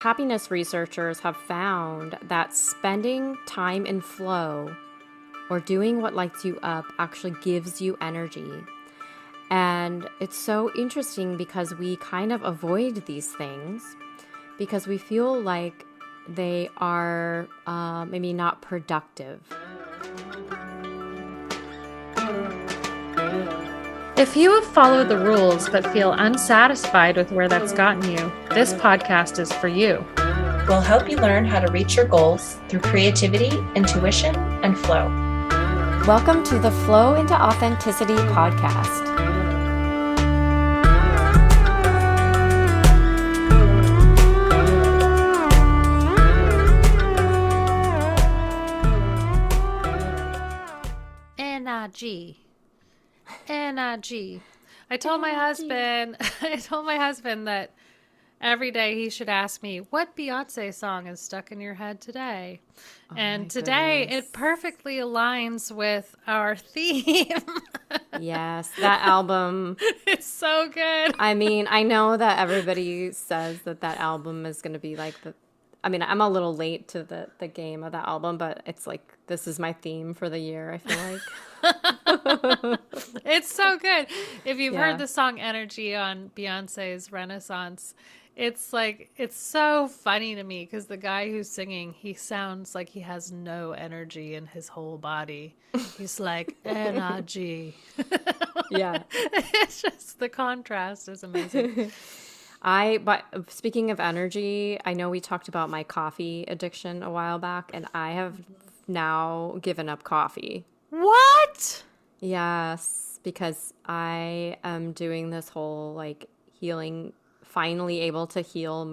Happiness researchers have found that spending time in flow or doing what lights you up actually gives you energy. And it's so interesting because we kind of avoid these things because we feel like they are maybe not productive. If you have followed the rules but feel unsatisfied with where that's gotten you, this podcast is for you. We'll help you learn how to reach your goals through creativity, intuition, and flow. Welcome to the Flow into Authenticity podcast. Energy. I told my husband that every day he should ask me, what Beyonce song is stuck in your head today? And today it perfectly aligns with our theme. Yes, that album. It's so good. I mean, I know that everybody says that album is going to be like I'm a little late to the game of that album, but it's like, this is my theme for the year, I feel like. It's so good. If you've heard the song Energy on Beyonce's Renaissance, it's like, it's so funny to me because the guy who's singing, he sounds like he has no energy in his whole body. He's like, energy. Yeah. It's just, the contrast is amazing. But speaking of energy, I know we talked about my coffee addiction a while back, and I have now given up coffee. What? Yes, because I am doing this whole like healing, finally able to heal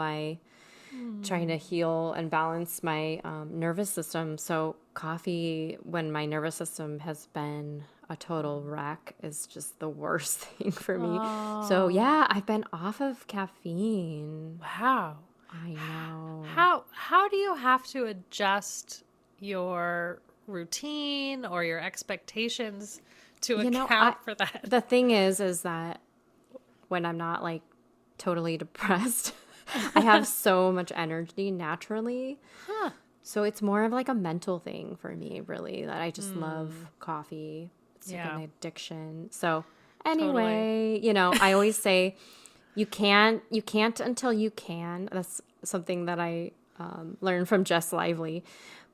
trying to heal and balance my nervous system. So coffee, when my nervous system has been a total wreck, is just the worst thing for me. So yeah, I've been off of caffeine. Wow. I know. How do you have to adjust your routine or your expectations to account for that? The thing is that when I'm not like totally depressed, I have so much energy naturally. Huh. So it's more of like a mental thing for me, really, that I just love coffee. It's like an addiction. So anyway, I always say you can't until you can. That's something that I learned from Jess Lively.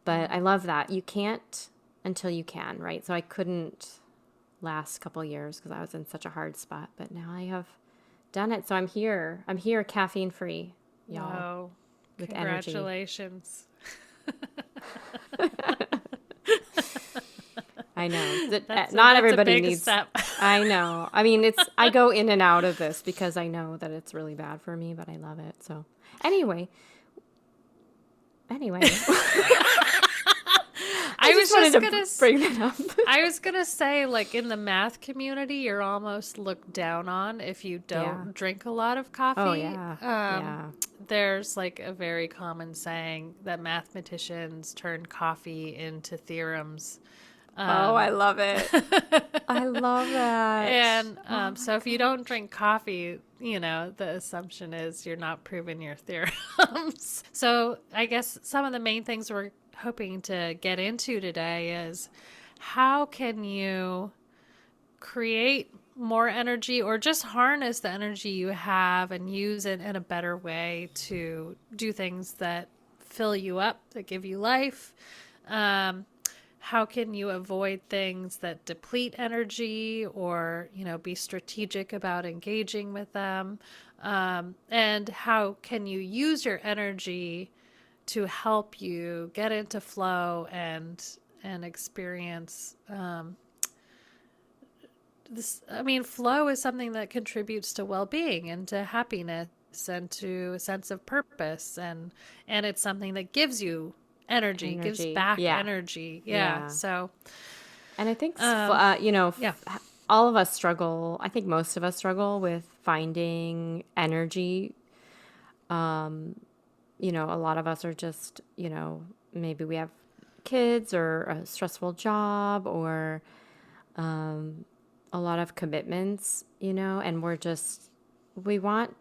But I love that. You can't until you can, right? So I couldn't last couple years because I was in such a hard spot. But now I have done it. So I'm here. I'm here, caffeine free, y'all. Wow. With Congratulations. I know. Not everybody needs. Step. I know. I mean, I go in and out of this because I know that it's really bad for me, but I love it. So anyway. I was just gonna bring that up. I was gonna say, like, in the math community, you're almost looked down on if you don't drink a lot of coffee. Oh yeah. There's like a very common saying that mathematicians turn coffee into theorems. I love it. I love that. And so if you don't drink coffee, the assumption is you're not proving your theorems. So I guess some of the main things we're hoping to get into today is, how can you create more energy or just harness the energy you have and use it in a better way to do things that fill you up, that give you life? How can you avoid things that deplete energy, or, be strategic about engaging with them? And how can you use your energy to help you get into flow and experience this? I mean, flow is something that contributes to well-being and to happiness and to a sense of purpose, and it's something that gives you energy. Gives back energy. Yeah. So, and I think all of us struggle. I think most of us struggle with finding energy. A lot of us are just, maybe we have kids or a stressful job or a lot of commitments, and we want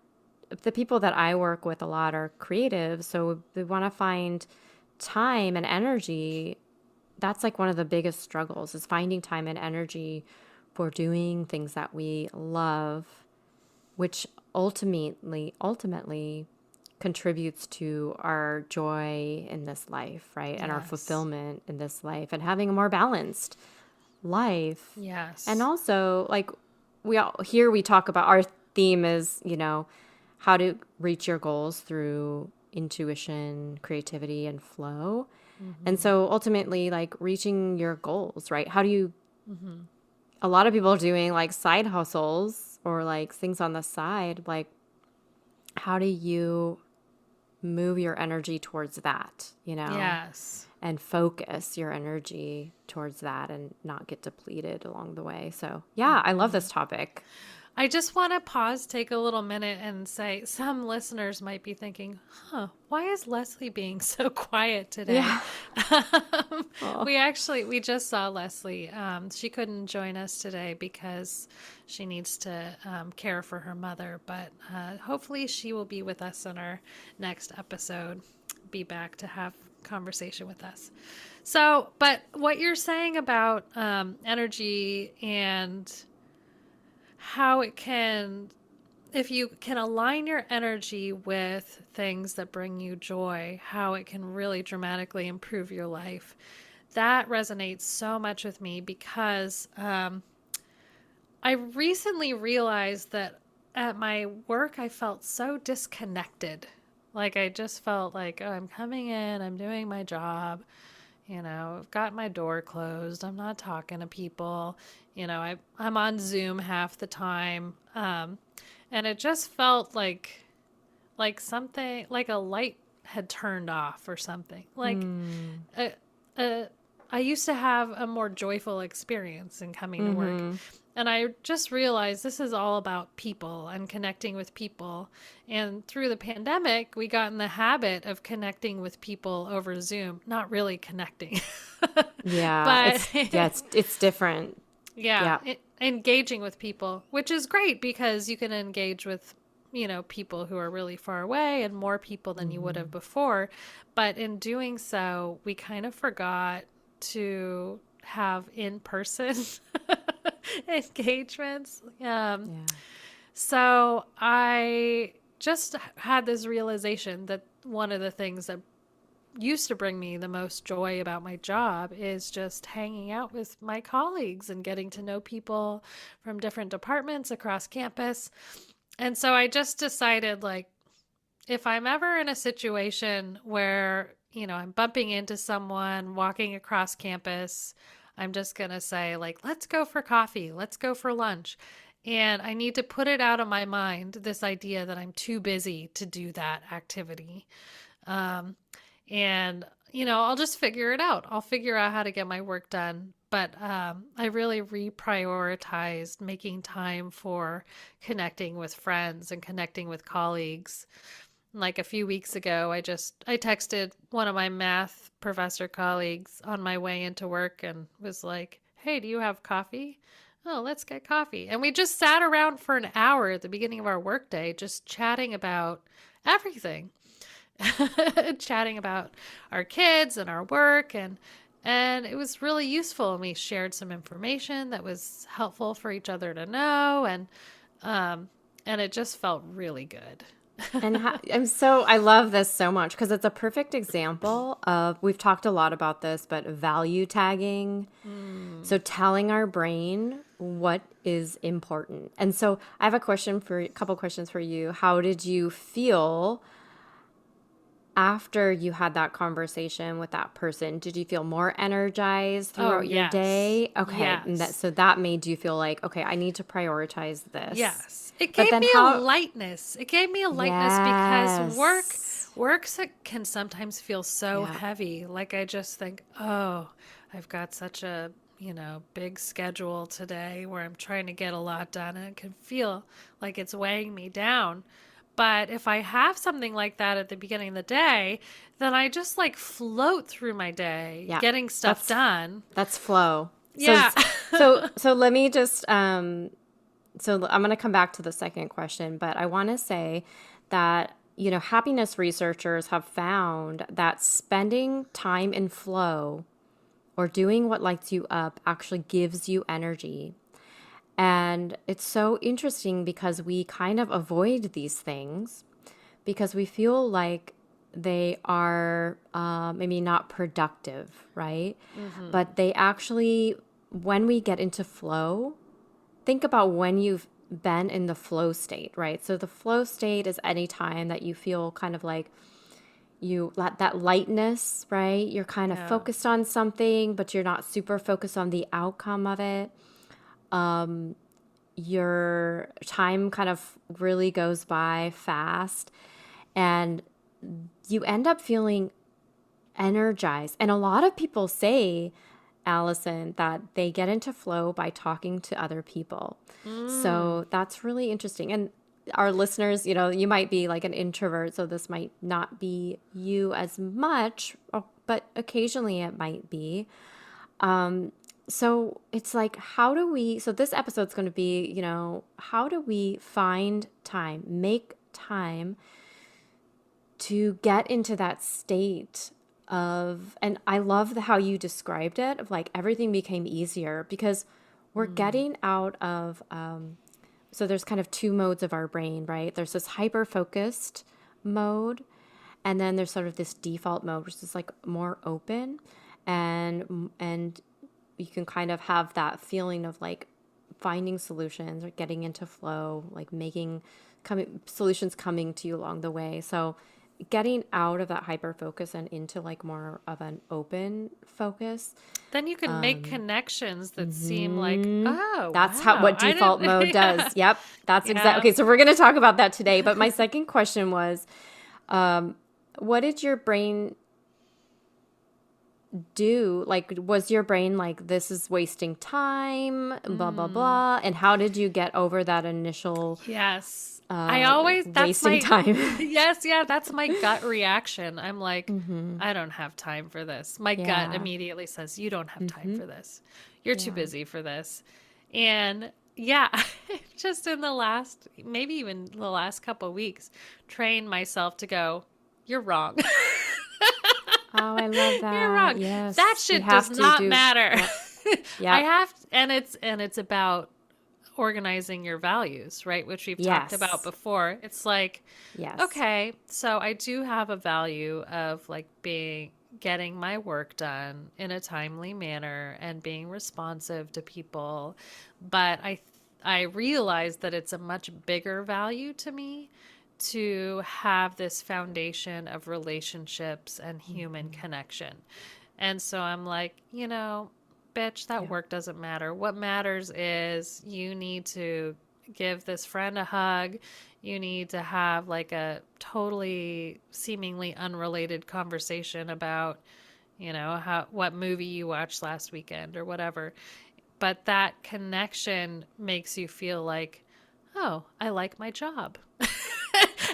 the people that I work with a lot are creative. So we want to find time and energy. That's like one of the biggest struggles, is finding time and energy for doing things that we love, which ultimately contributes to our joy in this life, right? And our fulfillment in this life, and having a more balanced life. Yes. And also, like, we talk about, our theme is, how to reach your goals through intuition, creativity, and flow. And so ultimately, like, reaching your goals, right? How do you, a lot of people are doing like side hustles or like things on the side. Like, how do you move your energy towards that, Yes. and focus your energy towards that and not get depleted along the way. So yeah, I love this topic. I just want to pause, take a little minute and say, some listeners might be thinking, why is Leslie being so quiet today? Yeah. We just saw Leslie. She couldn't join us today because she needs to care for her mother, but hopefully she will be with us in our next episode, be back to have conversation with us. So, but what you're saying about energy and how it can, if you can align your energy with things that bring you joy, how it can really dramatically improve your life. That resonates so much with me because I recently realized that at my work, I felt so disconnected. Like, I just felt like, oh, I'm coming in, I'm doing my job. I've got my door closed. I'm not talking to people. I'm on Zoom half the time. And it just felt like something, like a light had turned off or something. Like, I used to have a more joyful experience in coming to work. And I just realized this is all about people and connecting with people. And through the pandemic, we got in the habit of connecting with people over Zoom, not really connecting. Yeah. But it's different. Yeah. Engaging with people, which is great because you can engage with, people who are really far away and more people than you would have before. But in doing so, we kind of forgot to have in-person engagements. So I just had this realization that one of the things that used to bring me the most joy about my job is just hanging out with my colleagues and getting to know people from different departments across campus. And so I just decided, like, if I'm ever in a situation where, I'm bumping into someone walking across campus, I'm just going to say, like, let's go for coffee, let's go for lunch. And I need to put it out of my mind, this idea that I'm too busy to do that activity. And, I'll just figure it out. I'll figure out how to get my work done. But I really reprioritized making time for connecting with friends and connecting with colleagues. Like a few weeks ago, I texted one of my math professor colleagues on my way into work and was like, hey, do you have coffee? Oh, let's get coffee. And we just sat around for an hour at the beginning of our workday, just chatting about everything. Chatting about our kids and our work, and it was really useful. And we shared some information that was helpful for each other to know, and it just felt really good. And I love this so much because it's a perfect example of, we've talked a lot about this, but value tagging. So telling our brain what is important. And so I have a couple questions for you. How did you feel after you had that conversation with that person? Did you feel more energized throughout your day? Okay. Yes. So that made you feel like, okay, I need to prioritize this. Yes. It gave me a lightness. It gave me a lightness because work can sometimes feel so heavy. Like, I just think, oh, I've got such a, big schedule today where I'm trying to get a lot done, and it can feel like it's weighing me down. But if I have something like that at the beginning of the day, then I just like float through my day, getting stuff done. That's flow. Yeah. So let me just, so I'm going to come back to the second question, but I want to say that, happiness researchers have found that spending time in flow or doing what lights you up actually gives you energy. And it's so interesting because we kind of avoid these things because we feel like they are maybe not productive, right? But they actually, when we get into flow, think about when you've been in the flow state, right? So the flow state is any time that you feel kind of like that lightness, right? You're kind of focused on something, but you're not super focused on the outcome of it. Your time kind of really goes by fast and you end up feeling energized. And a lot of people say, Allison, that they get into flow by talking to other people. So that's really interesting. And our listeners, you might be like an introvert, so this might not be you as much, but occasionally it might be. So it's like, so this episode's going to be, how do we find time, make time to get into that state of, and I love how you described it, of like everything became easier because we're getting out of, so there's kind of two modes of our brain, right? There's this hyper-focused mode, and then there's sort of this default mode, which is like more open, and you can kind of have that feeling of like finding solutions or getting into flow, like solutions coming to you along the way. So getting out of that hyper focus and into like more of an open focus. Then you can make connections that seem like, oh, that's wow, what default mode does. Yep. That's exactly. Okay. So we're going to talk about that today. But my second question was, what did your brain do? Like, was your brain like, this is wasting time, blah, blah, blah. And how did you get over that initial that's wasting time? Yes, yeah, that's my gut reaction. I'm like, I don't have time for this. My gut immediately says, you don't have time for this. You're too busy for this. And just in maybe even the last couple of weeks, train myself to go, you're wrong. Oh, I love that. You're wrong. Yes. That shit does not matter. Yeah. I have, and it's about organizing your values, right? Which we've talked about before. It's like, okay, so I do have a value of like getting my work done in a timely manner and being responsive to people. But I realize that it's a much bigger value to me to have this foundation of relationships and human connection. And so I'm like, bitch, that work doesn't matter. What matters is you need to give this friend a hug. You need to have like a totally seemingly unrelated conversation about, what movie you watched last weekend or whatever. But that connection makes you feel like, oh, I like my job.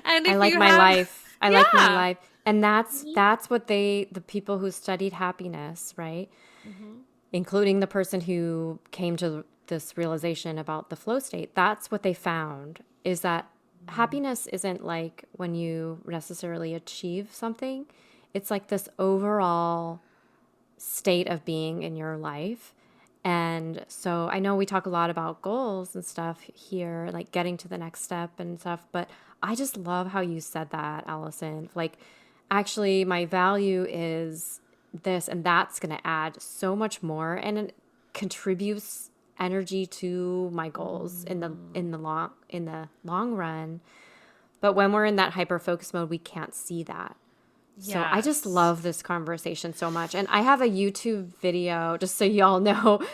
And I like my life. I like my life. And that's what the people who studied happiness, right? Including the person who came to this realization about the flow state, that's what they found, is that happiness isn't like when you necessarily achieve something. It's like this overall state of being in your life. And so I know we talk a lot about goals and stuff here, like getting to the next step and stuff, but I just love how you said that, Allison. Like, actually, my value is this, and that's going to add so much more, and it contributes energy to my goals in the long run. But when we're in that hyper focus mode, we can't see that. So I just love this conversation so much. And I have a YouTube video, just so y'all know.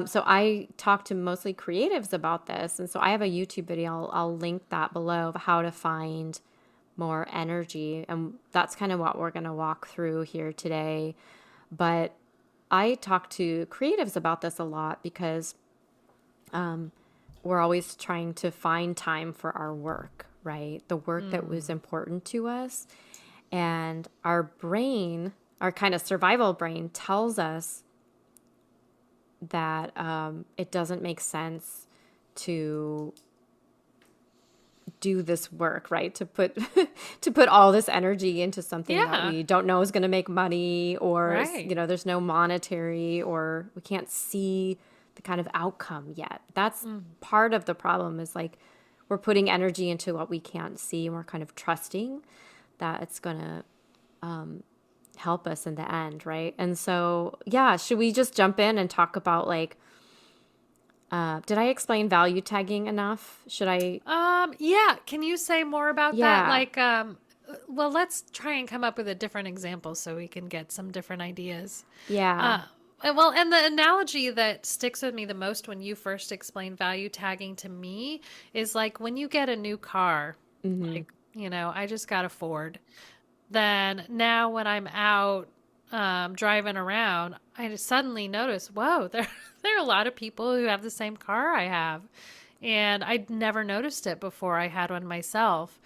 So I talk to mostly creatives about this. And so I have a YouTube video. I'll link that below of how to find more energy. And that's kind of what we're going to walk through here today. But I talk to creatives about this a lot because we're always trying to find time for our work, right? The work that was important to us. And our brain, our kind of survival brain, tells us that it doesn't make sense to do this work, right? To put to put all this energy into something that we don't know is going to make money, or there's no monetary, or we can't see the kind of outcome yet. That's part of the problem, is like we're putting energy into what we can't see, and we're kind of trusting that it's going to help us in the end, right? And so, should we just jump in and talk about like, did I explain value tagging enough? Should I? Can you say more about that? Like, well, let's try and come up with a different example so we can get some different ideas. Yeah. Well, and the analogy that sticks with me the most when you first explained value tagging to me is like when you get a new car, like, I just got a Ford. Then now when I'm out driving around, I just suddenly notice, whoa, there are a lot of people who have the same car I have. And I'd never noticed it before I had one myself.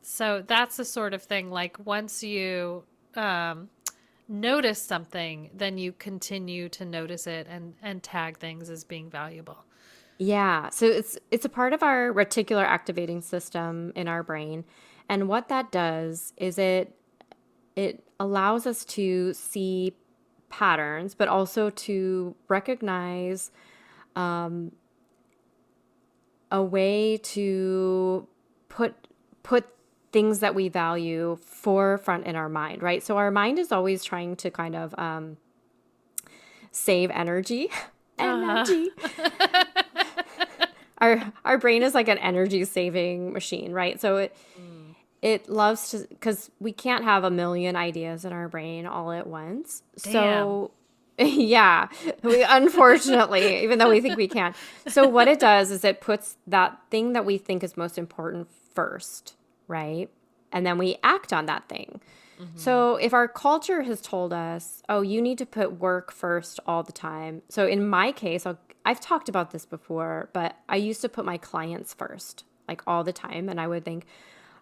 So that's the sort of thing, like once you notice something, then you continue to notice it and tag things as being valuable. Yeah. So it's a part of our reticular activating system in our brain. And what that does is it allows us to see patterns, but also to recognize a way to put things that we value forefront in our mind, right? So our mind is always trying to kind of save energy. Energy. Our brain is like an energy saving machine, right? So it loves to, because we can't have a million ideas in our brain all at once. Damn. So we unfortunately, even though we think we can. So what it does is it puts that thing that we think is most important first, right? And then we act on that thing. So if our culture has told us, oh, you need to put work first all the time. So in my case, I've talked about this before, but I used to put my clients first, like all the time. And I would think,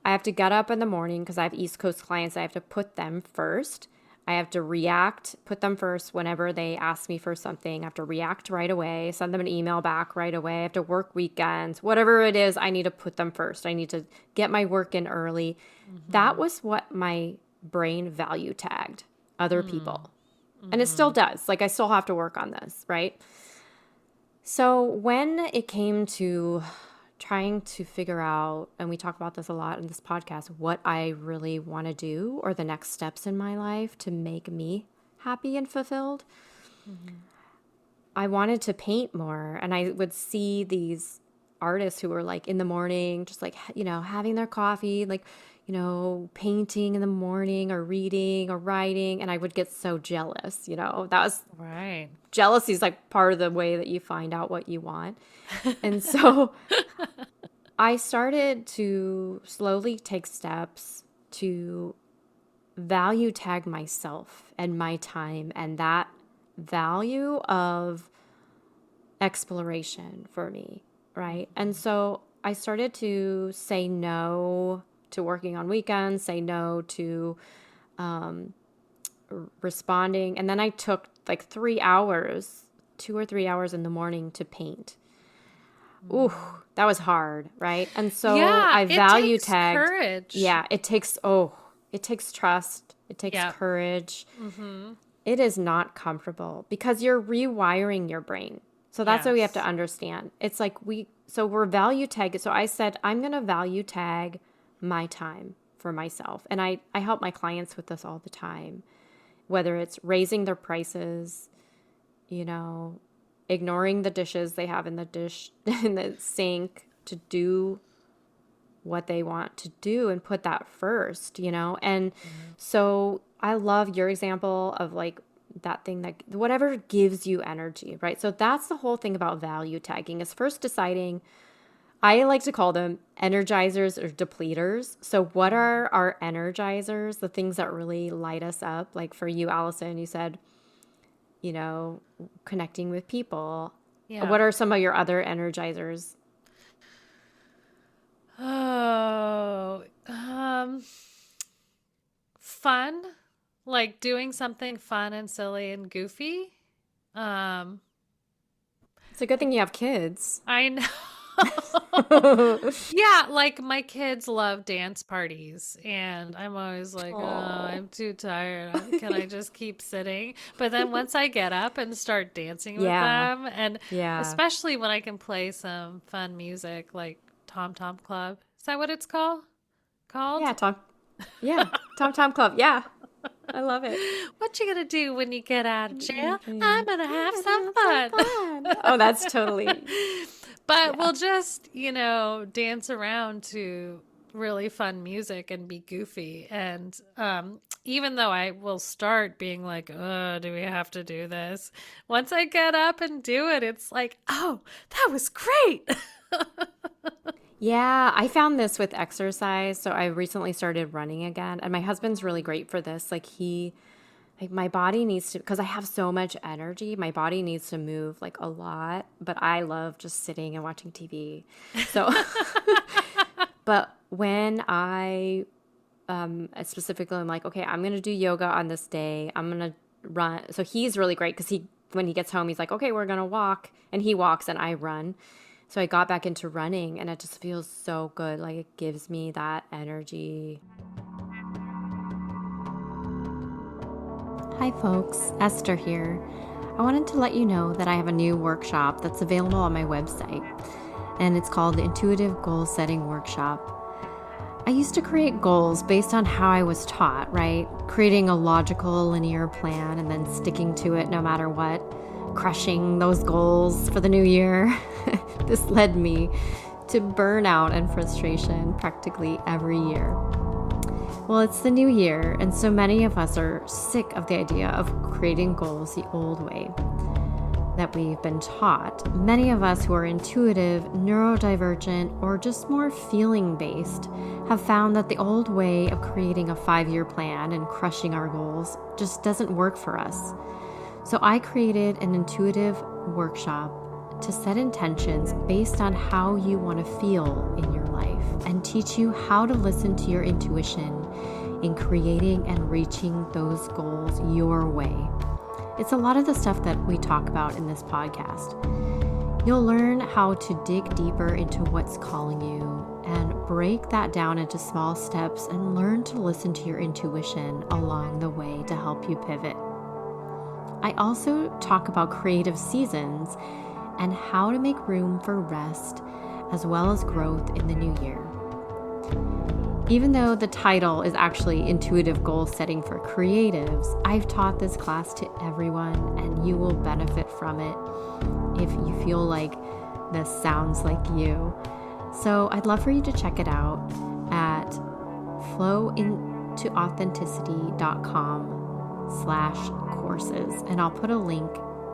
I have to get up in the morning because I have East Coast clients. I have to put them first. I have to put them first whenever they ask me for something. I have to react right away, send them an email back right away. I have to work weekends, whatever it is, I need to put them first. I need to get my work in early. That was what my brain value tagged other people. And it still does. Like I still have to work on this, right? So when it came to trying to figure out, and we talk about this a lot in this podcast, what I really want to do or the next steps in my life to make me happy and fulfilled, I wanted to paint more. And I would see these artists who were like in the morning, just like, having their coffee, like, painting in the morning or reading or writing. And I would get so jealous, that was right. Jealousy is like part of the way that you find out what you want. And so I started to slowly take steps to value tag myself and my time and that value of exploration for me, right? And so I started to say no to working on weekends, say no to responding. And then I took like 2 or 3 hours in the morning to paint. Ooh, that was hard, right? And so I value tagged. Courage. Yeah, it takes trust. It takes courage. It is not comfortable because you're rewiring your brain. So that's what we have to understand. It's like we're value tagged. So I said, I'm going to value tag my time for myself. And I help my clients with this all the time, whether it's raising their prices, ignoring the dishes they have in the sink to do what they want to do and put that first, And so I love your example of like that thing that whatever gives you energy, right? So that's the whole thing about value tagging is first deciding. I like to call them energizers or depleters. So what are our energizers, the things that really light us up? Like for you, Allison, you said, connecting with people. Yeah. What are some of your other energizers? Oh, fun, like doing something fun and silly and goofy. It's a good thing you have kids. I know. Yeah, like my kids love dance parties, and I'm always like, oh, I'm too tired. Can I just keep sitting? But then once I get up and start dancing with them, and especially when I can play some fun music like Tom Tom Club. Is that what it's called? Yeah, Tom Tom Club. Yeah. I love it. What you gonna do when you get out of jail? I'm gonna have some fun. Oh, that's totally. But we'll just, dance around to really fun music and be goofy. And even though I will start being like, oh, do we have to do this? Once I get up and do it, it's like, oh, that was great. Yeah, I found this with exercise. So I recently started running again, and my husband's really great for this. Like my body needs to, because I have so much energy, my body needs to move like a lot, but I love just sitting and watching TV. So, but when I specifically, I'm like, okay, I'm going to do yoga on this day. I'm going to run. So he's really great because when he gets home, he's like, okay, we're going to walk, and he walks and I run. So I got back into running, and it just feels so good. Like it gives me that energy. Hi folks, Esther here. I wanted to let you know that I have a new workshop that's available on my website, and it's called the Intuitive Goal Setting Workshop. I used to create goals based on how I was taught, right? Creating a logical, linear plan and then sticking to it no matter what, crushing those goals for the new year. This led me to burnout and frustration practically every year. Well, it's the new year, and so many of us are sick of the idea of creating goals the old way that we've been taught. Many of us who are intuitive, neurodivergent, or just more feeling-based have found that the old way of creating a 5-year plan and crushing our goals just doesn't work for us. So I created an intuitive workshop to set intentions based on how you want to feel in your life and teach you how to listen to your intuition in creating and reaching those goals your way. It's a lot of the stuff that we talk about in this podcast. You'll learn how to dig deeper into what's calling you and break that down into small steps and learn to listen to your intuition along the way to help you pivot. I also talk about creative seasons and how to make room for rest as well as growth in the new year. Even though the title is actually Intuitive Goal Setting for Creatives, I've taught this class to everyone, and you will benefit from it if you feel like this sounds like you. So I'd love for you to check it out at flowintoauthenticity.com/courses, and I'll put a link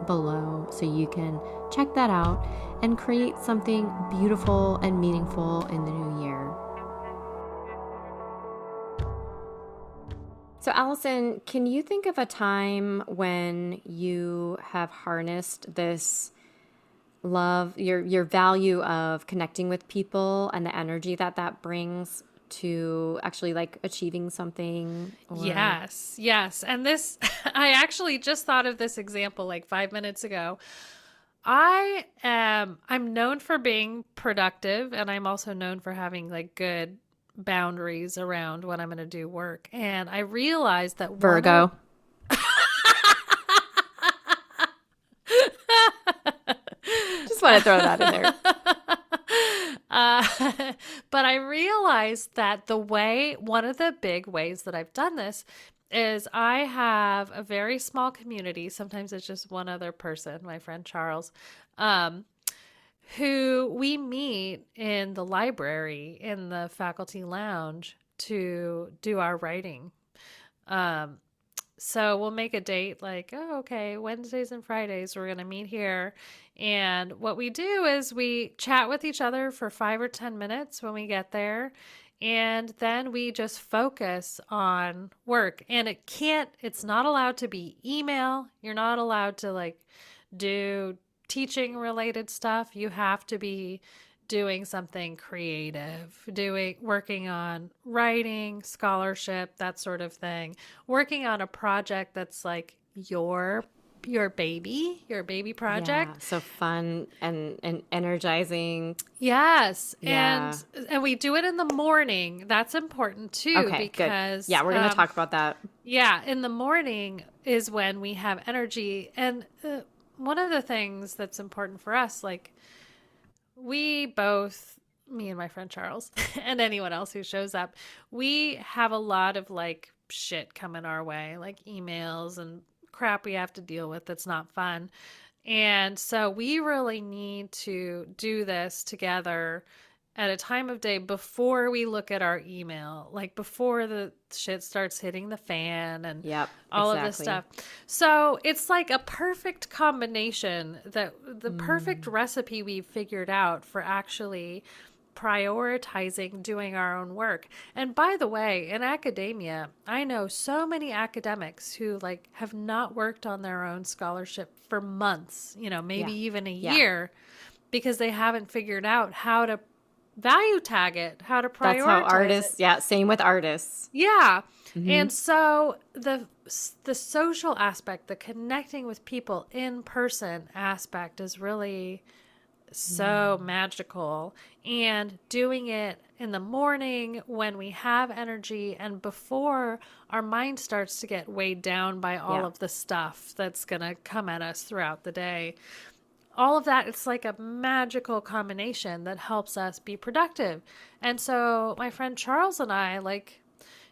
below so you can check that out and create something beautiful and meaningful in the new year. So Allison, can you think of a time when you have harnessed this love, your value of connecting with people and the energy that brings to actually like achieving something? Yes. And this, I actually just thought of this example like 5 minutes ago. I'm known for being productive, and I'm also known for having like good boundaries around when I'm going to do work. And I realized that Virgo. Just want to throw that in there. But I realized that one of the big ways that I've done this is I have a very small community. Sometimes it's just one other person, my friend Charles, who we meet in the library, in the faculty lounge to do our writing. So we'll make a date like, oh, okay, Wednesdays and Fridays, we're going to meet here. And what we do is we chat with each other for 5 or 10 minutes when we get there. And then we just focus on work. And it's not allowed to be email. You're not allowed to like do teaching related stuff. You have to be doing something creative, working on writing, scholarship, that sort of thing, working on a project that's like your your baby project. Yeah, so fun and energizing. Yes. Yeah. And we do it in the morning. That's important too, Okay, because good. Yeah, we're going to talk about that. yeah, in the morning is when we have energy. And one of the things that's important for us, like we both, me and my friend Charles, and anyone else who shows up, we have a lot of like shit coming our way, like emails and crap we have to deal with that's not fun. And so we really need to do this together at a time of day before we look at our email, like before the shit starts hitting the fan and Yep, all of this exactly. stuff. So it's like a perfect combination, that the perfect recipe we've figured out for actually prioritizing doing our own work. And by the way, in academia, I know so many academics who like have not worked on their own scholarship for months, maybe Yeah. even a Yeah. year, because they haven't figured out how to value tag it, how to prioritize That's how artists, it. yeah, same with artists. Yeah. And so the social aspect, the connecting with people in person aspect is really so magical, and doing it in the morning when we have energy and before our mind starts to get weighed down by all of the stuff that's going to come at us throughout the day. All of that, it's like a magical combination that helps us be productive. And so my friend Charles and I, like,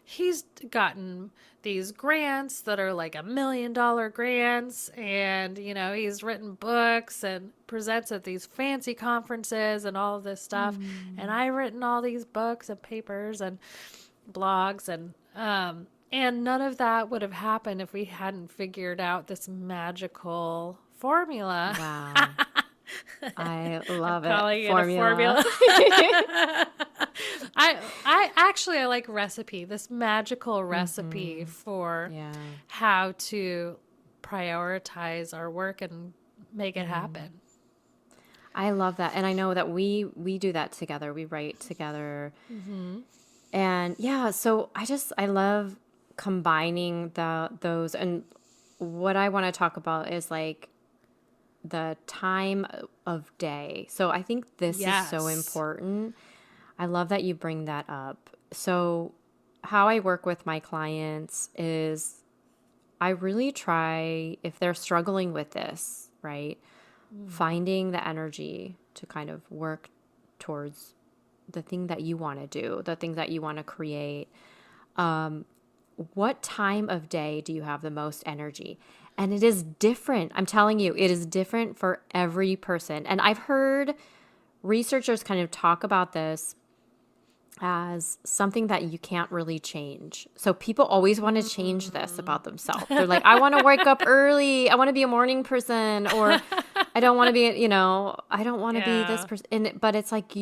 he's gotten these grants that are like $1 million grants, and he's written books and presents at these fancy conferences and all of this stuff. And I've written all these books and papers and blogs, and none of that would have happened if we hadn't figured out this magical formula. Wow. I love Calling it. it a formula. I like recipe, this magical recipe for how to prioritize our work and make it happen. I love that. And I know that we do that together. We write together. And yeah, so I love combining those. And what I want to talk about is like the time of day. So I think this is so important. I love that you bring that up. So how I work with my clients is I really try, if they're struggling with this, right, finding the energy to kind of work towards the thing that you want to do, the thing that you want to create. What time of day do you have the most energy? And it is different. I'm telling you, it is different for every person. And I've heard researchers kind of talk about this as something that you can't really change. So people always want to change this about themselves. They're like, I want to wake up early. I want to be a morning person, or I don't want to be, I don't want to be this person. But it's like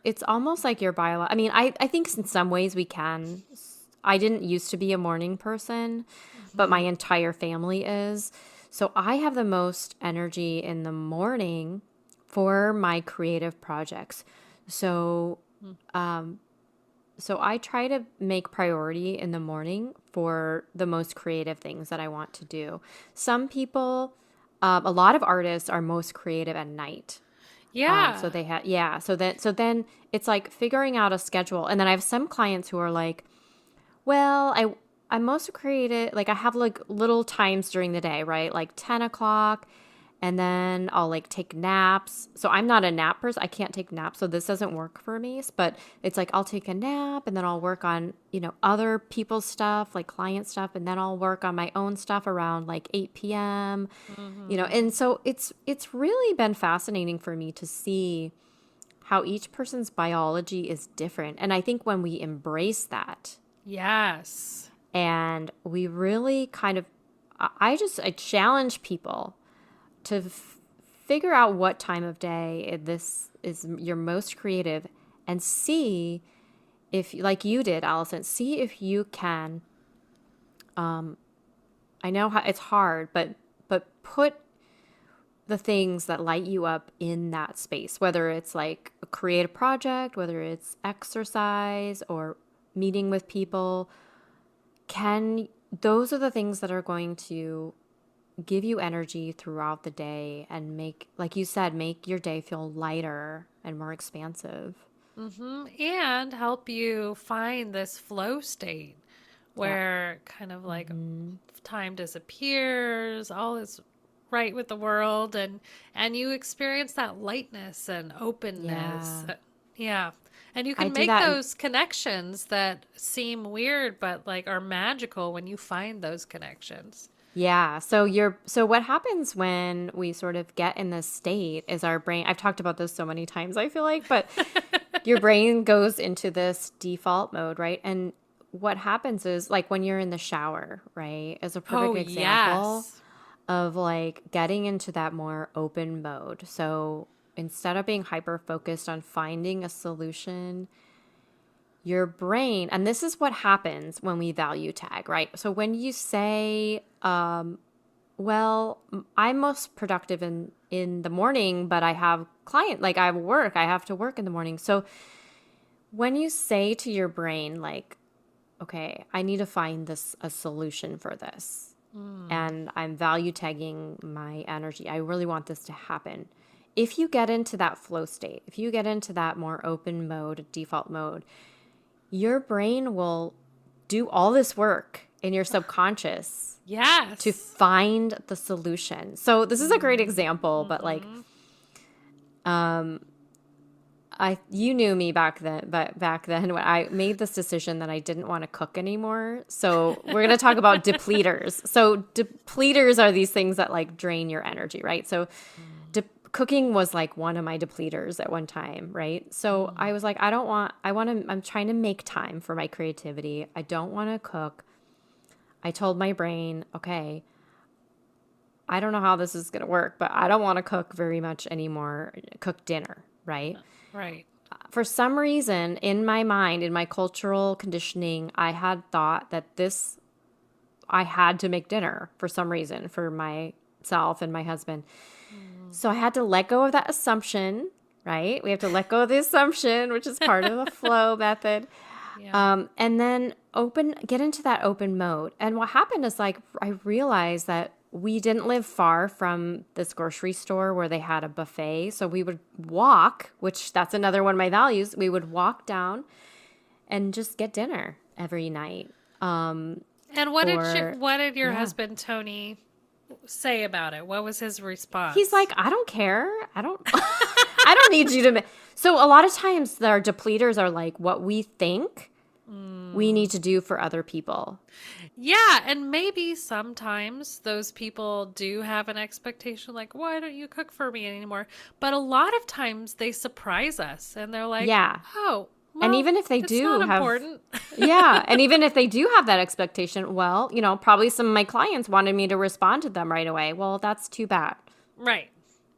it's almost like your I mean, I think in some ways we can. I didn't used to be a morning person, but my entire family is. So I have the most energy in the morning for my creative projects. So, so I try to make priority in the morning for the most creative things that I want to do. Some people, a lot of artists are most creative at night. Yeah. So they have, So then it's like figuring out a schedule. And then I have some clients who are like, well, I'm most creative. Like I have like little times during the day, right? Like 10 o'clock. And then I'll like take naps. So I'm not a nap person. I can't take naps. So this doesn't work for me. But it's like I'll take a nap and then I'll work on, other people's stuff, like client stuff. And then I'll work on my own stuff around like 8 p.m. And so it's really been fascinating for me to see how each person's biology is different. And I think when we embrace that. Yes. And we really kind of, I challenge people to figure out what time of day this is your most creative, and see if, like you did, Allison, see if you can, I know how it's hard, but put the things that light you up in that space, whether it's like a creative project, whether it's exercise or meeting with people. Those are the things that are going to give you energy throughout the day and make, like you said, make your day feel lighter and more expansive. And help you find this flow state Yeah. where kind of like time disappears, all is right with the world, and you experience that lightness and openness. Yeah. Yeah. And you I can do make that. those connections that seem weird but like are magical when you find those connections. Yeah. So what happens when we sort of get in this state is our brain, I've talked about this so many times, I feel like, but your brain goes into this default mode, right? And what happens is like when you're in the shower, right? Is a perfect example Yes. of like getting into that more open mode. So instead of being hyper focused on finding a solution, your brain, and this is what happens when we value tag, right? So when you say, I'm most productive in the morning, but I have I have to work in the morning. So when you say to your brain, like, okay, I need to find a solution for this, and I'm value tagging my energy. I really want this to happen. If you get into that flow state, if you get into that more open mode, default mode, your brain will do all this work in your subconscious Yes. to find the solution. So this is a great example, but like, you knew me back then, but back then when I made this decision that I didn't want to cook anymore. So we're going to talk about depleters. So depleters are these things that like drain your energy, right? So cooking was like one of my depleters at one time, right? So I was like, I'm trying to make time for my creativity. I don't want to cook. I told my brain, okay, I don't know how this is going to work, but I don't want to cook very much anymore, cook dinner, right? Right. For some reason, in my mind, in my cultural conditioning, I had thought that I had to make dinner for some reason for myself and my husband. So I had to let go of that assumption, right? We have to let go of the assumption, which is part of the flow method. Yeah. And then get into that open mode. And what happened is like, I realized that we didn't live far from this grocery store where they had a buffet. So we would walk, which that's another one of my values. We would walk down and just get dinner every night. And what did your yeah. husband Tony say about it? What was his response? He's like, I don't care. I don't I don't need you to So a lot of times our depleters are like what we think we need to do for other people. Yeah, and maybe sometimes those people do have an expectation like, why don't you cook for me anymore? But a lot of times they surprise us and they're like, oh, well, and even if they do not have important. yeah, and even if they do have that expectation, well, probably some of my clients wanted me to respond to them right away. Well, that's too bad. Right.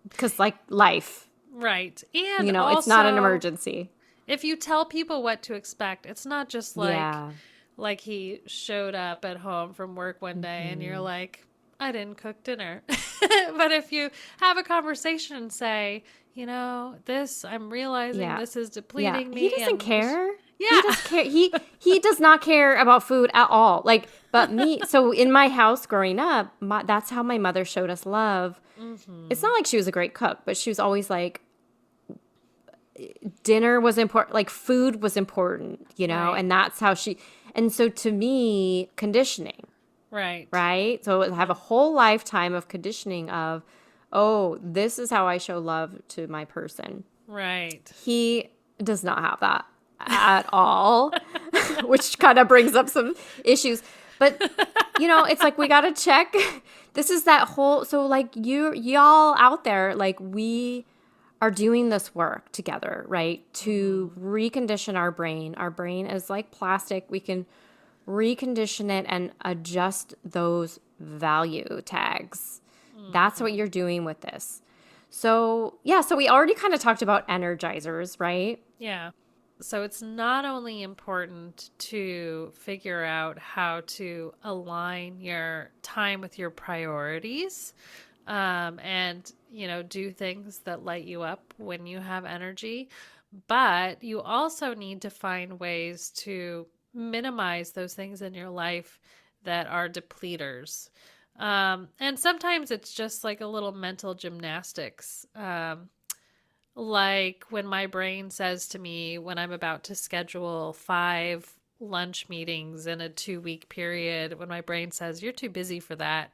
Because like life. Right. And also, it's not an emergency. If you tell people what to expect, it's not just like he showed up at home from work one day and you're like, I didn't cook dinner. But if you have a conversation and say, I'm realizing this is depleting me. He doesn't care. Yeah. He doesn't care. He does not care about food at all. Like, but me, so in my house growing up, that's how my mother showed us love. It's not like she was a great cook, but she was always like, dinner was important, like food was important, Right. and that's how and so to me, conditioning. Right. So I have a whole lifetime of conditioning of, oh, this is how I show love to my person. Right. He does not have that at all, which kind of brings up some issues. But, it's like we got to check. This is that whole, so like y'all out there, like we are doing this work together, right? To recondition our brain. Our brain is like plastic. We can recondition it and adjust those value tags. That's what you're doing with this. So, so we already kind of talked about energizers, right? Yeah. So it's not only important to figure out how to align your time with your priorities, and, do things that light you up when you have energy, but you also need to find ways to minimize those things in your life that are depleters. And sometimes it's just like a little mental gymnastics. Like when my brain says to me when I'm about to schedule 5 lunch meetings in a 2-week period, when my brain says, you're too busy for that,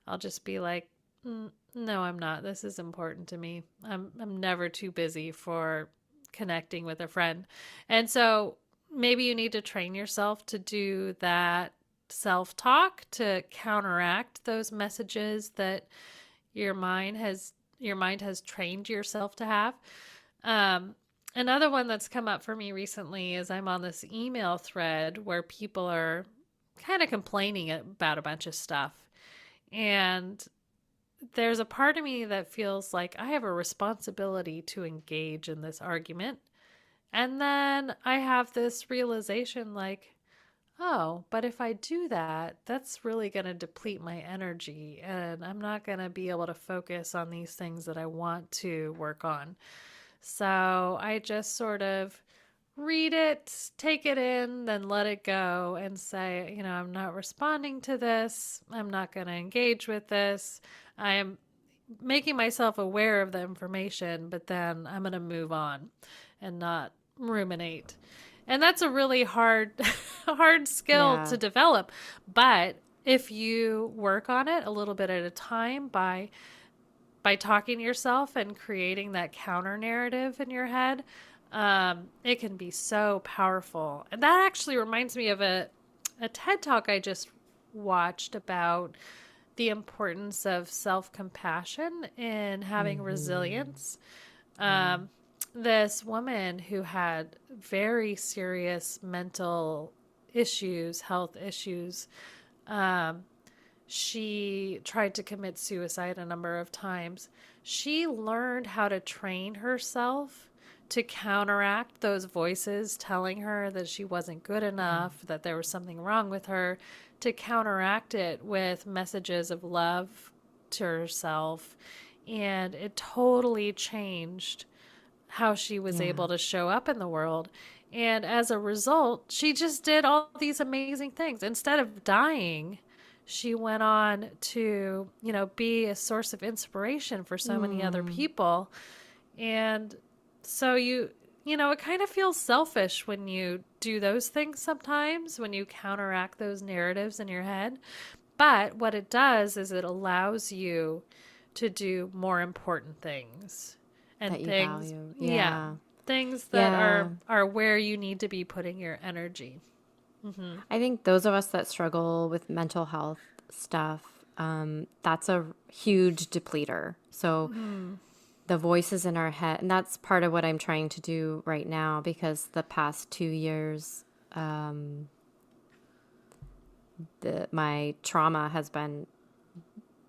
I'll just be like, no, I'm not. This is important to me. I'm never too busy for connecting with a friend. And so maybe you need to train yourself to do that self-talk to counteract those messages that your mind has trained yourself to have. Another one that's come up for me recently is I'm on this email thread where people are kind of complaining about a bunch of stuff. And there's a part of me that feels like I have a responsibility to engage in this argument. And then I have this realization like, oh, but if I do that, that's really going to deplete my energy and I'm not going to be able to focus on these things that I want to work on. So I just sort of read it, take it in, then let it go and say, I'm not responding to this. I'm not going to engage with this. I am making myself aware of the information, but then I'm going to move on and not ruminate. And that's a really hard skill to develop. But if you work on it a little bit at a time by talking to yourself and creating that counter narrative in your head, it can be so powerful. And that actually reminds me of a TED Talk I just watched about the importance of self-compassion in having resilience. This woman who had very serious mental issues, health issues, she tried to commit suicide a number of times. She learned how to train herself to counteract those voices telling her that she wasn't good enough, that there was something wrong with her, to counteract it with messages of love to herself. And it totally changed how she was able to show up in the world. And as a result, she just did all these amazing things. Instead of dying, she went on to, be a source of inspiration for so many other people. And so it kind of feels selfish when you do those things sometimes, when you counteract those narratives in your head. But what it does is it allows you to do more important things. And that you things, value. things that are where you need to be putting your energy. Mm-hmm. I think those of us that struggle with mental health stuff, that's a huge depleter. So the voices in our head, and that's part of what I'm trying to do right now, because the past 2 years, my trauma has been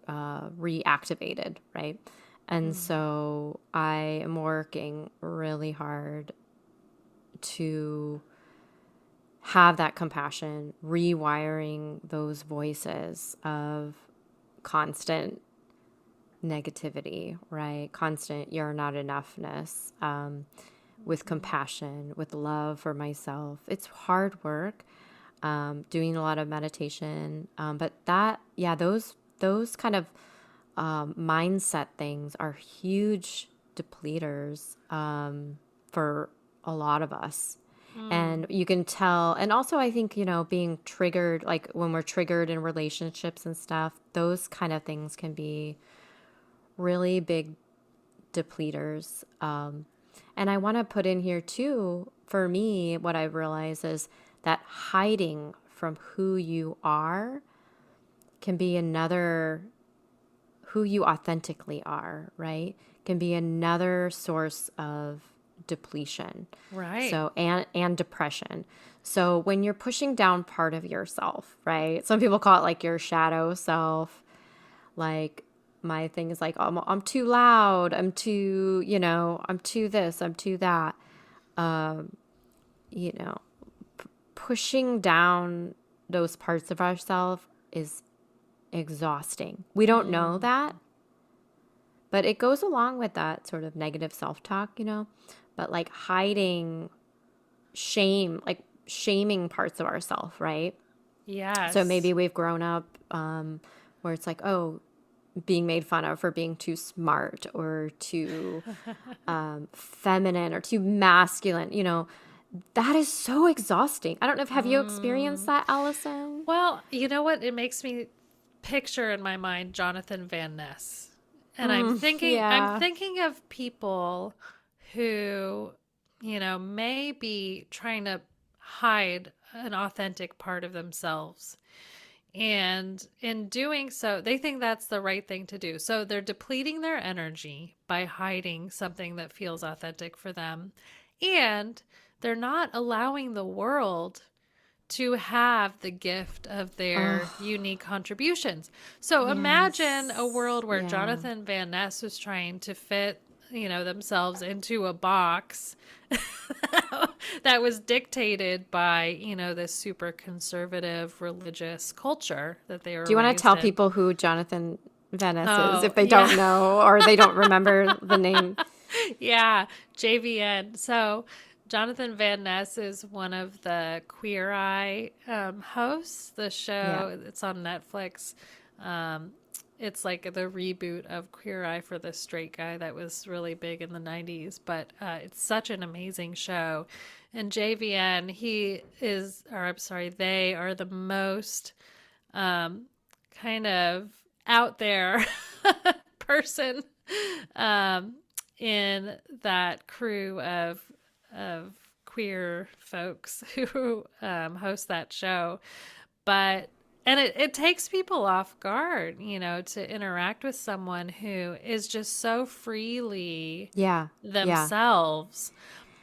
reactivated, right? And so I am working really hard to have that compassion, rewiring those voices of constant negativity, right? Constant you're not enoughness, with compassion, with love for myself. It's hard work, doing a lot of meditation. But those kind of mindset things are huge depleters for a lot of us. And you can tell, and also I think, being triggered, like when we're triggered in relationships and stuff, those kind of things can be really big depleters. And I want to put in here too, for me, what I've realized is that hiding from who you are can be another, who you authentically are, right? Can be another source of depletion. Right. So, and depression. So when you're pushing down part of yourself, right? Some people call it like your shadow self. Like my thing is like, I'm too loud. I'm too, I'm too this, I'm too that. Pushing down those parts of ourselves is exhausting. We don't know that, but it goes along with that sort of negative self-talk, but like hiding shame, like shaming parts of ourselves, right? Yes. So maybe we've grown up where it's like, oh, being made fun of for being too smart or too feminine or too masculine, that is so exhausting. I don't know if, have you experienced that, Allison? Well, you know what? It makes me picture in my mind Jonathan Van Ness. And I'm Yeah. thinking of people who, may be trying to hide an authentic part of themselves. And in doing so, they think that's the right thing to do. So they're depleting their energy by hiding something that feels authentic for them. And they're not allowing the world to have the gift of their unique contributions. So imagine a world where Yeah. Jonathan Van Ness was trying to fit, themselves into a box that was dictated by, this super conservative religious culture that they were Do you want raised to tell in. people who Jonathan Van Ness is Oh, if they yeah. don't know or they don't remember the name? Yeah, JVN. So Jonathan Van Ness is one of the Queer Eye hosts. The show, it's on Netflix. It's like the reboot of Queer Eye for the straight guy that was really big in the 90s. But it's such an amazing show. And JVN, they are the most kind of out there person in that crew of queer folks who host that show. But it takes people off guard, to interact with someone who is just so freely themselves.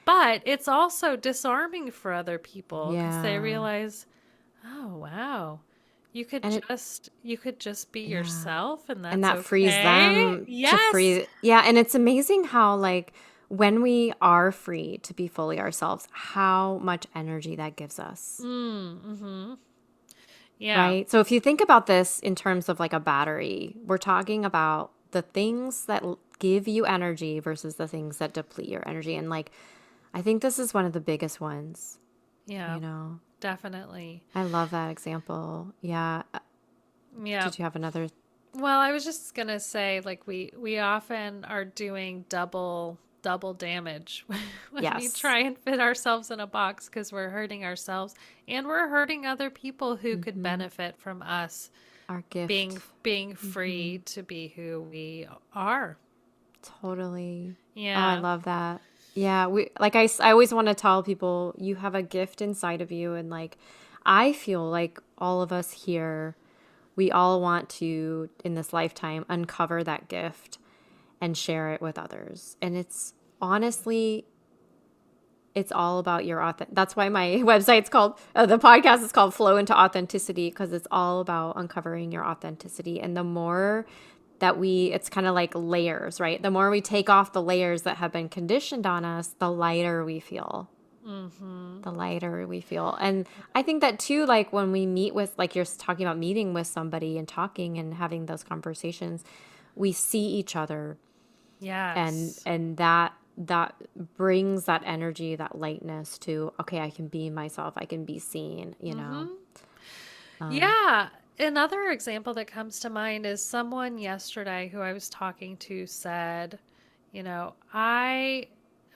But it's also disarming for other people because they realize, oh wow, you could just be yourself, and that's and that okay. frees them Yes. to free. Yeah. And it's amazing how, like, when we are free to be fully ourselves, how much energy that gives us. Yeah. Right. So if you think about this in terms of like a battery, we're talking about the things that give you energy versus the things that deplete your energy. And like, I think this is one of the biggest ones. Yeah. Definitely. I love that example. Yeah. Yeah. Did you have another? Well, I was just going to say, like, we often are doing double damage when we try and fit ourselves in a box, because we're hurting ourselves and we're hurting other people who could benefit from us Our gift. being free to be who we are. Totally. Yeah. Oh, I love that. Yeah, I always want to tell people, you have a gift inside of you, and like I feel like all of us here, we all want to, in this lifetime, uncover that gift and share it with others. And it's honestly, it's all about your authentic. That's why my website's called, the podcast is called Flow into Authenticity, because it's all about uncovering your authenticity. And the more that it's kind of like layers, right? The more we take off the layers that have been conditioned on us, the lighter we feel. The lighter we feel. And I think that too, like when we meet with, like you're talking about meeting with somebody and talking and having those conversations, we see each other. Yes. And that brings that energy, that lightness to, okay, I can be myself. I can be seen, Yeah. Another example that comes to mind is someone yesterday who I was talking to said, I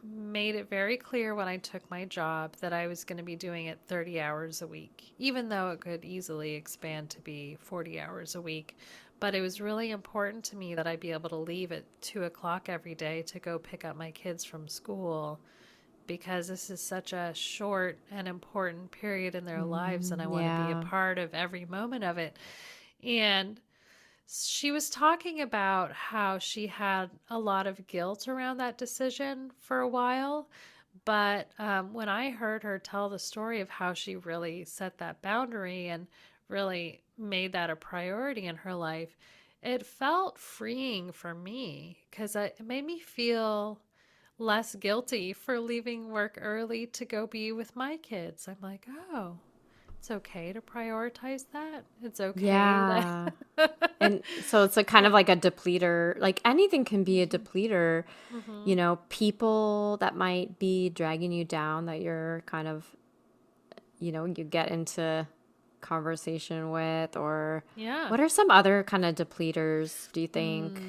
made it very clear when I took my job that I was going to be doing it 30 hours a week, even though it could easily expand to be 40 hours a week. But it was really important to me that I be able to leave at 2:00 every day to go pick up my kids from school, because this is such a short and important period in their lives, and I want to be a part of every moment of it. And she was talking about how she had a lot of guilt around that decision for a while. But when I heard her tell the story of how she really set that boundary and really made that a priority in her life, it felt freeing for me, because it made me feel less guilty for leaving work early to go be with my kids. I'm like, oh, it's okay to prioritize that. It's okay. Yeah. And so it's kind of like a depleter. Like anything can be a depleter. People that might be dragging you down, that you're kind of, you get into conversation with? Or Yeah. what are some other kind of depleters, do you think?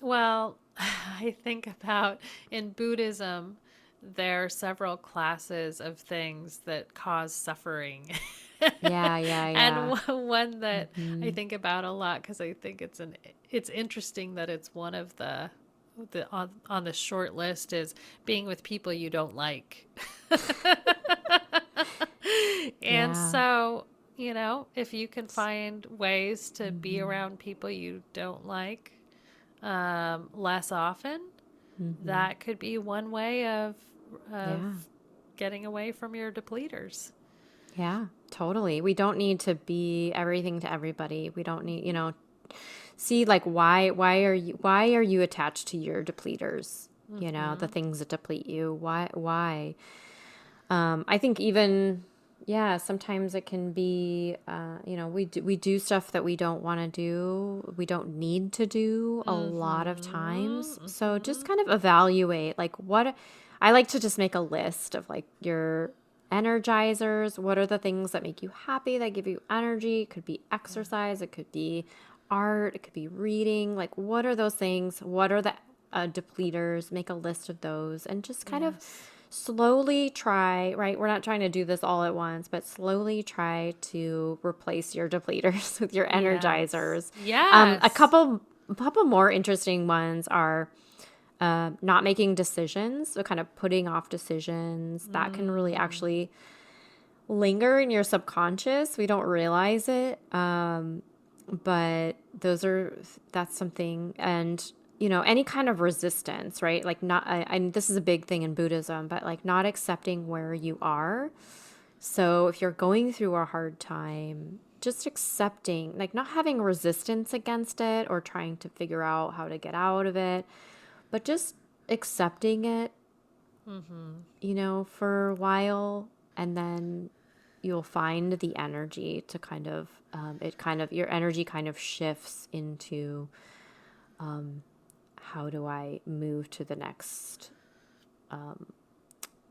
Well, I think about in Buddhism, there are several classes of things that cause suffering. Yeah, yeah, And yeah. one that I think about a lot because I think it's interesting that it's one of the on the short list is being with people you don't like. And Yeah. so, if you can find ways to be around people you don't like less often, that could be one way of Yeah. getting away from your depleters. Yeah, totally. We don't need to be everything to everybody. We don't need, see like why are you attached to your depleters? The things that deplete you. Why? I think even yeah, sometimes it can be we do stuff that we don't want to do. We don't need to do a lot of times. So just kind of evaluate like what I like to just make a list of like your energizers. What are the things that make you happy, that give you energy? It could be exercise, it could be art, it could be reading. Like what are those things? What are the depleters? Make a list of those and just kind of slowly try, right? We're not trying to do this all at once, but slowly try to replace your depleters with your energizers. Yes. A couple more interesting ones are not making decisions, so kind of putting off decisions. That can really actually linger in your subconscious. We don't realize it. But that's something. And, any kind of resistance, right? Like this is a big thing in Buddhism, but like not accepting where you are. So if you're going through a hard time, just accepting, like not having resistance against it or trying to figure out how to get out of it, but just accepting it, for a while, and then you'll find the energy to kind of, your energy kind of shifts into, how do I move to the next,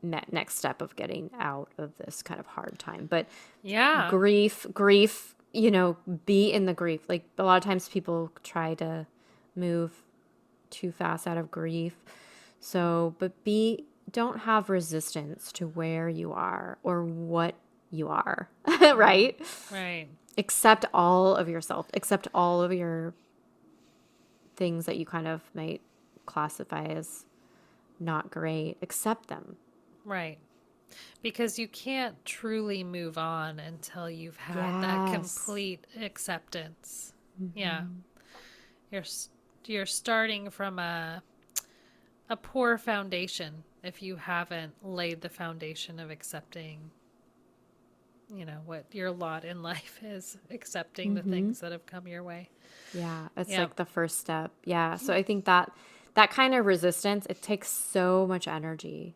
next step of getting out of this kind of hard time. But Yeah. grief, be in the grief. Like a lot of times people try to move too fast out of grief. So, but don't have resistance to where you are or what you are, right? Right. Accept all of yourself, accept all of your things that you kind of might classify as not great. Accept them. Right. Because you can't truly move on until you've had that complete acceptance. Yeah. You're starting from a poor foundation if you haven't laid the foundation of accepting what your lot in life is, accepting the things that have come your way. Yeah, it's like the first step. Yeah. So I think that kind of resistance, it takes so much energy.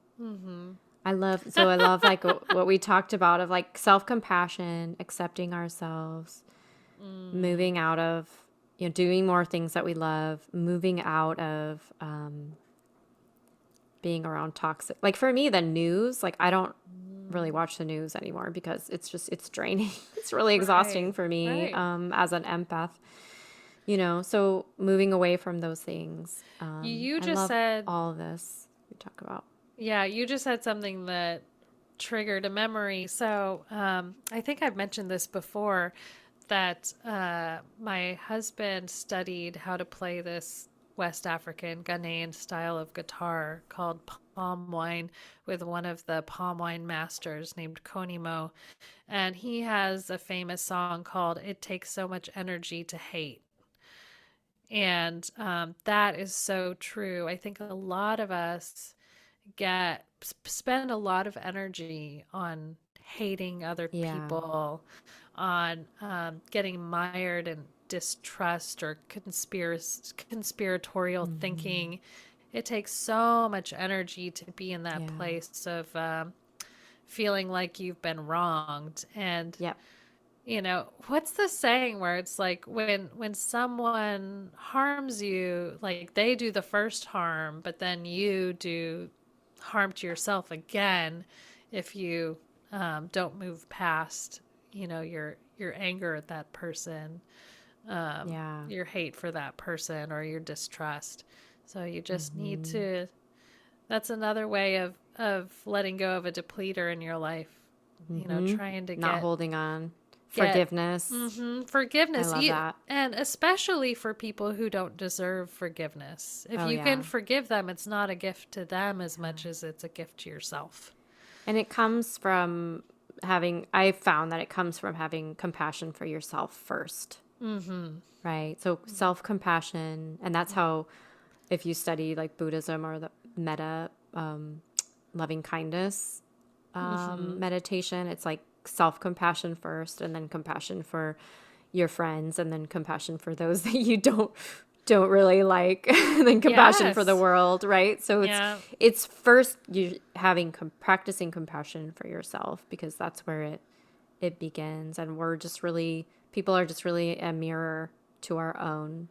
I love like what we talked about of like self-compassion, accepting ourselves, moving out of, doing more things that we love, moving out of being around toxic. Like for me, the news, like I don't really watch the news anymore because it's draining. It's really exhausting for me as an empath. So moving away from those things. You I just love said all of this we talk about. Yeah, you just said something that triggered a memory. So I think I've mentioned this before, that my husband studied how to play this West African Ghanaian style of guitar called palm wine with one of the palm wine masters named Konimo. And he has a famous song called "It Takes So Much Energy to Hate." And that is so true. I think a lot of us spend a lot of energy on hating other people, on getting mired in distrust or conspiratorial thinking. It takes so much energy to be in that place of feeling like you've been wronged. And what's the saying where it's like when someone harms you, like they do the first harm, but then you do harm to yourself again if you don't move past, your anger at that person, your hate for that person, or your distrust. So you just need to, that's another way of letting go of a depleter in your life, trying to Not holding on. Forgiveness. Forgiveness. I love that. And especially for people who don't deserve forgiveness. If you can forgive them, it's not a gift to them as much as it's a gift to yourself. And it comes from I found that it comes from having compassion for yourself first. Right? So self-compassion, and that's how, if you study like Buddhism or the metta, loving kindness meditation, it's like self-compassion first, and then compassion for your friends, and then compassion for those that you don't really like, and then compassion for the world, right? So it's first you practicing compassion for yourself, because that's where it begins. And people are just really a mirror to our own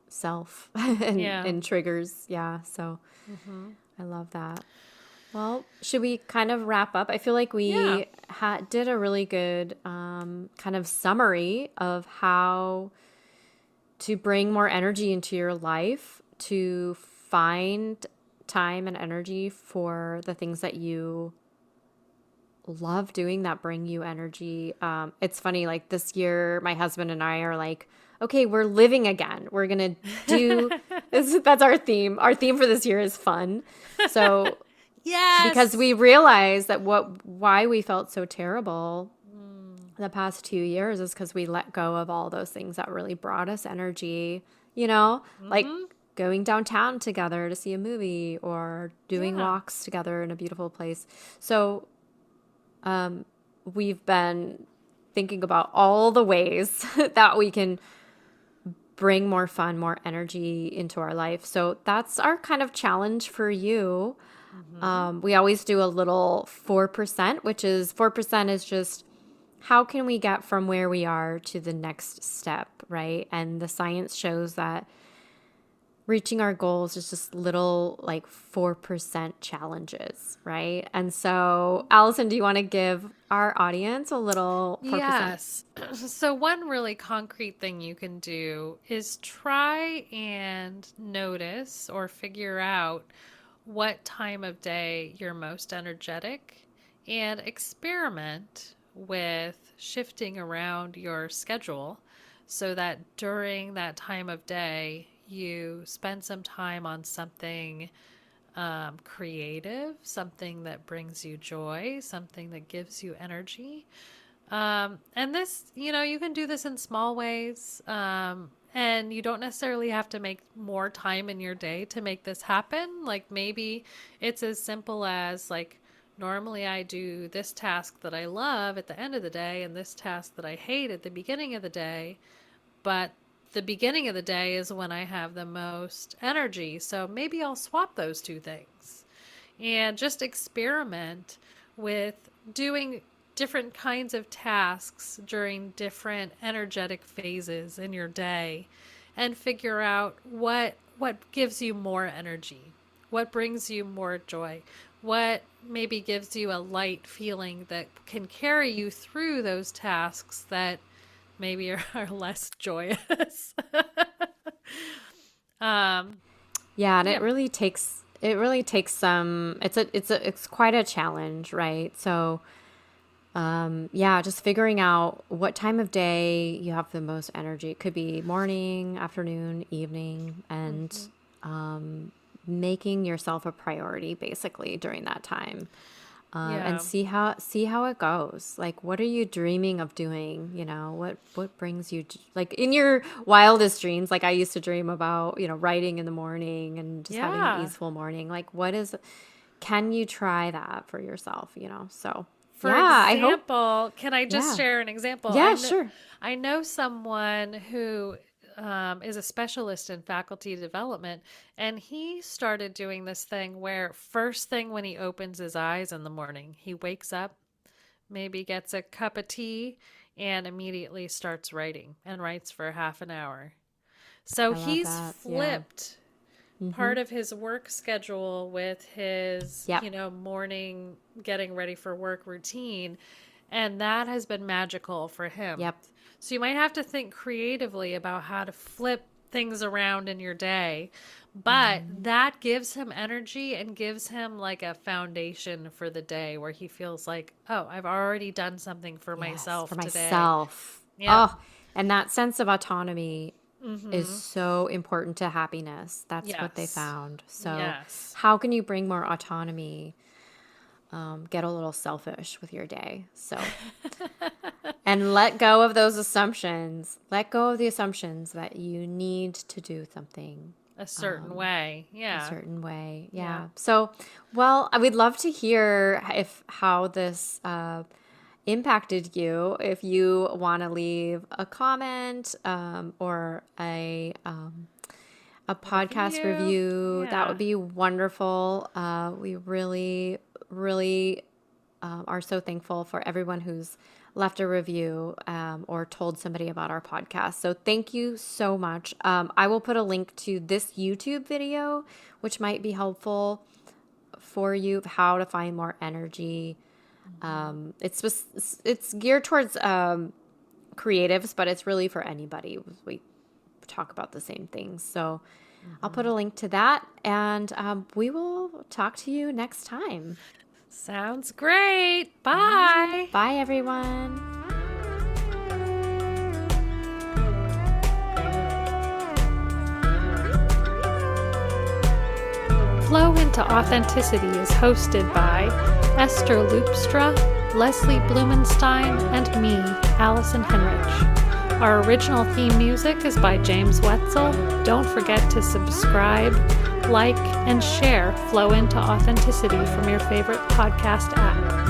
self and triggers. So I love that. Well, should we kind of wrap up? I feel like we did a really good kind of summary of how to bring more energy into your life, to find time and energy for the things that you love doing that bring you energy. It's funny, like this year, my husband and I are like, okay, we're living again. We're going to do that's our theme. Our theme for this year is fun. So yes, because we realized that why we felt so terrible the past 2 years is because we let go of all those things that really brought us energy, like going downtown together to see a movie, or doing walks together in a beautiful place. So we've been thinking about all the ways that we can bring more fun, more energy into our life. So that's our kind of challenge for you. We always do a little 4%, which is 4% is just how can we get from where we are to the next step, right? And the science shows that reaching our goals is just little like 4% challenges, right? And so, Allison, do you want to give our audience a little 4%? Yes. So one really concrete thing you can do is try and notice or figure out what time of day you're most energetic, and experiment with shifting around your schedule so that during that time of day you spend some time on something creative, something that brings you joy, something that gives you energy. And this, you can do this in small ways. And you don't necessarily have to make more time in your day to make this happen. Like maybe it's as simple as like, normally I do this task that I love at the end of the day and this task that I hate at the beginning of the day. But the beginning of the day is when I have the most energy. So maybe I'll swap those two things and just experiment with doing different kinds of tasks during different energetic phases in your day, and figure out what gives you more energy, what brings you more joy, what maybe gives you a light feeling that can carry you through those tasks that maybe are less joyous. It really takes some, it's quite a challenge, right? So just figuring out what time of day you have the most energy. It could be morning, afternoon, evening, and making yourself a priority basically during that time. And see how it goes. Like, what are you dreaming of doing? What brings you like in your wildest dreams? Like I used to dream about, writing in the morning and just having an easeful morning. Like, can you try that for yourself? So for example, can I just share an example? Yeah, sure. I know someone who is a specialist in faculty development, and he started doing this thing where first thing when he opens his eyes in the morning, he wakes up, maybe gets a cup of tea, and immediately starts writing, and writes for half an hour. So he's flipped part of his work schedule with his, Yep. morning getting ready for work routine. And that has been magical for him. Yep. So you might have to think creatively about how to flip things around in your day. But that gives him energy and gives him like a foundation for the day where he feels like, oh, I've already done something for myself for today. myself. Yeah. Oh, and that sense of autonomy is so important to happiness. That's what they Yes. found. So Yes. how can you bring more autonomy? Get a little selfish with your day. So, and let go of those assumptions. Let go of the assumptions that you need to do something A certain way. Yeah. a certain way. Yeah. Yeah. So, well, I would love to hear how this impacted you. If you want to leave a comment or a podcast review, that would be wonderful. We really are so thankful for everyone who's left a review or told somebody about our podcast. So thank you so much. I will put a link to this YouTube video, which might be helpful for you of how to find more energy. It's geared towards creatives, but it's really for anybody. We talk about the same things. So I'll put a link to that, and we will talk to you next time. Sounds great. Bye. Bye, everyone. Flow into Authenticity is hosted by Esther Loopstra, Leslie Blumenstein, and me, Allison Henrich. Our original theme music is by James Whetzel. Don't forget to subscribe, like, and share Flow into Authenticity from your favorite podcast app.